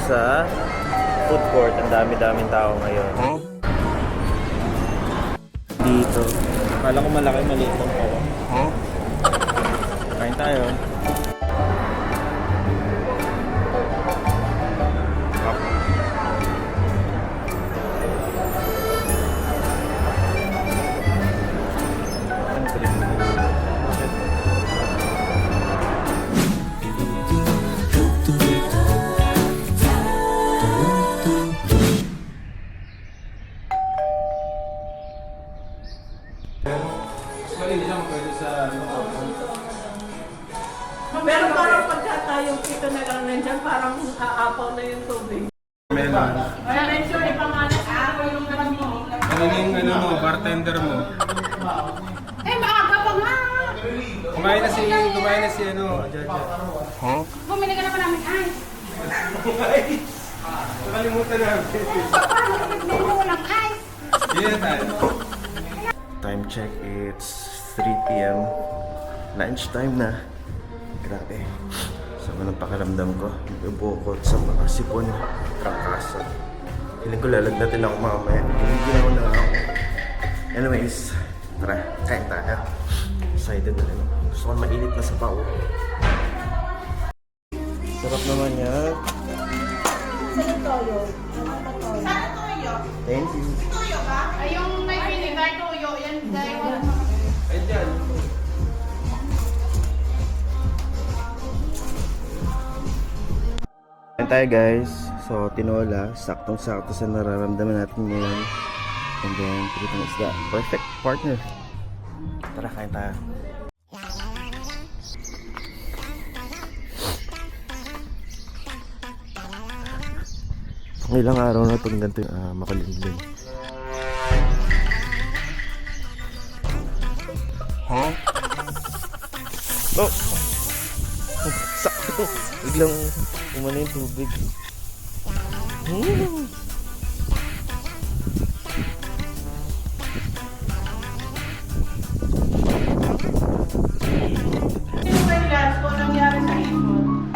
sa food court. Ang dami-daming tao ngayon. Dito. Kala ko malaki, maliit lang pala. Kain tayo. Pero parang pagka tayong ito na lang nandyan, parang aapaw na yung tubig. Melon. Kaya medyo ipangalan ako yung naman mo. Ano yung mo, bartender mo? Eh, maaga pa nga! Kumain na si Jaja. Bumili ka na pa namin ice. Nakalimutan namin. Paano nagbili mo ng ice? Yeah, tayo. Time check, it's 3 p.m. Lunch time na. Grabe. Sama ng pakiramdam ko. Bubukot sa mga sipon. Trangkaso. Feeling ko lalagnatin ako mamaya. Giniginaw na ako. Anyways, tara, kain tayo. Excited na rin. Gusto ko mainit na sabaw. Sarap naman yan. Saan toyo? Thank you. Toyo ba? Ay, yung may vinegar toyo. Yan, dahil wala. Ay, dyan. Kain tayo guys. So, tinola. Saktong-sakto sa nararamdaman natin ngayon. And then, pritong isda. Perfect partner. Tara, kain tayo. Ilang araw na itong ganito makulimlim. Huh? Oh! Sakto! Biglang umano yung tubig. Yung may last ko nangyari sa ibon.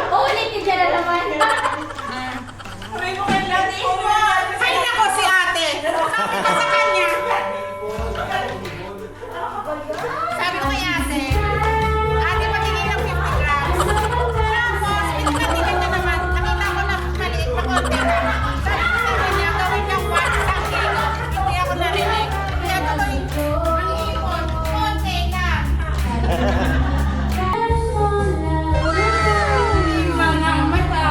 Ulit yung dyan na naman. Sabi mo kay last ko ay nako si ate! Sabi ko sa kanya. Sabi ko kay ate, ate matigil ng 50 grams. Tapos, pinakatigil na naman. Nakita ko na maliit na konti. Sabi ko sa kanya, gawin niyang 1 kilo. Hindi ako narinig. Kaya gawin, ang ipon, konti na. Mga mata,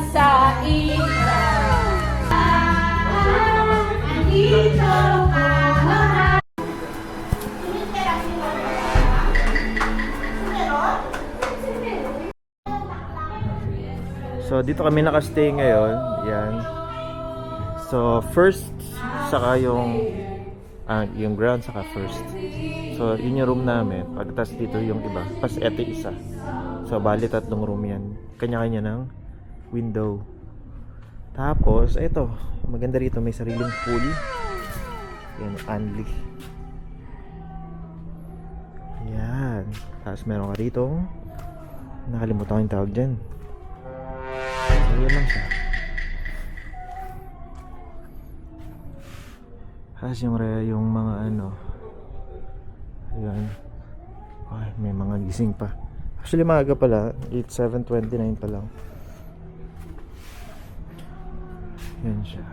sa ira. Andito ka. So, dito kami nakastay ngayon. Yan. So, first, saka yung ground, saka first. So, yun yung room namin. Pagtas dito yung iba. Pas eto isa. So, bali 3 room yan. Kanya-kanya ng window. Tapos, eto. Maganda rito. May sariling pool. Yan, Anli. Yan. Tapos, meron ka rito. Nakalimutan ko yung tawag dyan. So, yun lang siya. Tapos yung mga ayan. Ay, may mga gising pa. Actually, maaga pala. 7:29 pa lang. Yan siya.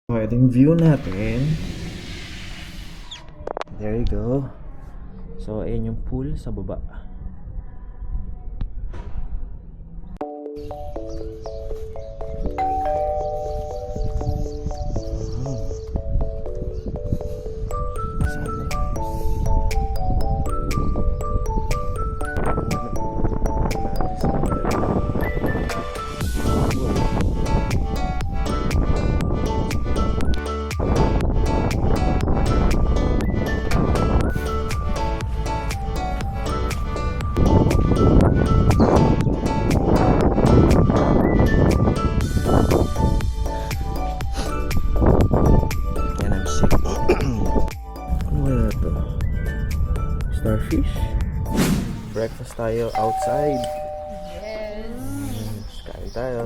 So, ito yung view natin. There you go. So, ayan yung pool sa baba. Starfish. Breakfast tayo outside. Yes. Kain tayo.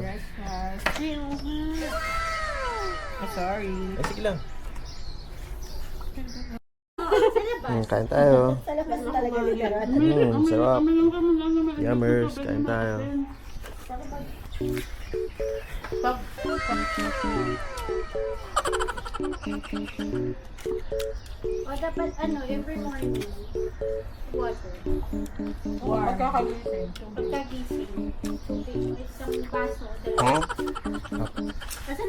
Sorry. Ay, sige lang. Kain tayo. Sarap. Yummers, kain tayo. O dapat every morning, water. Pagkakagising. Pagkagising, isang baso. Huh? Kasi